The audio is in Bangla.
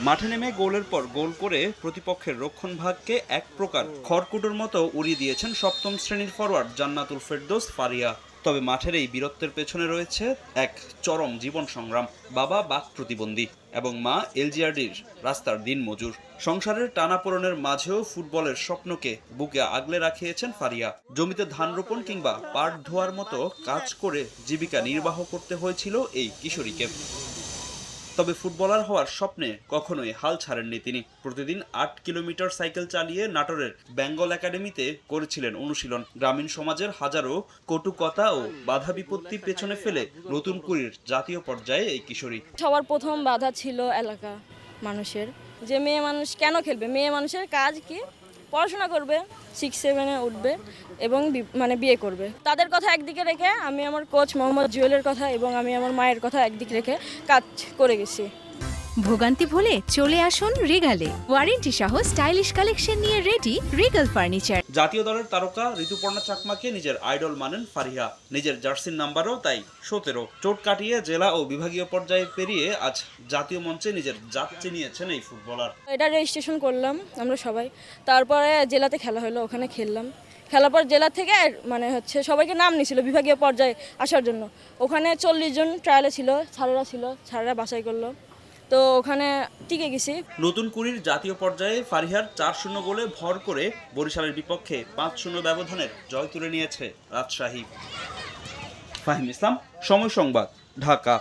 মাঠে নেমে গোলের পর গোল করে প্রতিপক্ষের রক্ষণভাগকে এক প্রকার খড়কুটোর মতো উড়িয়ে দিয়েছেন সপ্তম শ্রেণীর ফরোয়ার্ড জান্নাতুল ফেরদৌস ফারিয়া। তবে মাঠের এই বীরত্বের পেছনে রয়েছে এক চরম জীবন সংগ্রাম। বাবা বাক প্রতিবন্ধী এবং মা এলজিআরডির রাস্তার দিনমজুর। সংসারের টানাপোড়েনের মাঝেও ফুটবলের স্বপ্নকে বুকে আগলে রাখিয়েছেন ফারিয়া। জমিতে ধান রোপণ কিংবা পাট ধোয়ার মতো কাজ করে জীবিকা নির্বাহ করতে হয়েছিল এই কিশোরীকে। তবে ফুটবলার হওয়ার স্বপ্নে কখনোই হাল ছাড়েননি তিনি। প্রতিদিন ৮ কিলোমিটার সাইকেল চালিয়ে নাটোরের বেঙ্গল একাডেমিতে করেছিলেন অনুশীলন। গ্রামীণ সমাজের হাজারো কটু কথা ও বাধা বিপত্তি পেছনে ফেলে নতুন কুড়ির জাতীয় পর্যায়ে এই কিশোরী। সবার প্রথম বাধা ছিল এলাকা মানুষের, যে মেয়ে মানুষ কেন খেলবে, মেয়ে মানুষের কাজ কি, পড়াশোনা করবে, 6-7-এ উঠবে এবং বিয়ে করবে। তাদের কথা একদিকে রেখে আমি আমার কোচ মোহাম্মদ জুয়েলের কথা এবং আমি আমার মায়ের কথা একদিকে রেখে কাজ করে গেছি। ভোগান্তি ভুলে চলে আসুন রিগালে, ওয়ারেন্টি সহ স্টাইলিশ কালেকশন নিয়ে রেডি রিগাল ফার্নিচার। জাতীয় দলের তারকা ঋতুপর্ণা চাকমাকে নিজের আইডল মানেন ফারিহা। নিজের জার্সির নাম্বারও তাই 17। চোট কাটিয়ে জেলা ও বিভাগীয় পর্যায়ে পেরিয়ে আজ জাতীয় মঞ্চে নিজের জাত চিনিয়েছেন এই ফুটবলার। এটা রেজিস্ট্রেশন করলাম আমরা সবাই, তারপরে জেলাতে খেলা হলো, ওখানে খেললাম। খেলার পর জেলা থেকে সবাইকে নাম নিয়েছিল বিভাগীয় পর্যায়ে আসার জন্য। ওখানে 40 জন ট্রায়ালে ছিল, স্যারেরা বাছাই করলো, তো ওখানে টিকে গেছি। নতুন কুড়ির জাতীয় পর্যায়ে ফারিহার 4-0 গোলে ভর করে বরিশালের বিপক্ষে 5-0 ব্যবধানের জয় তুলে নিয়েছে রাজশাহী। ফাহিম ইসলাম, সময় সংবাদ, ঢাকা।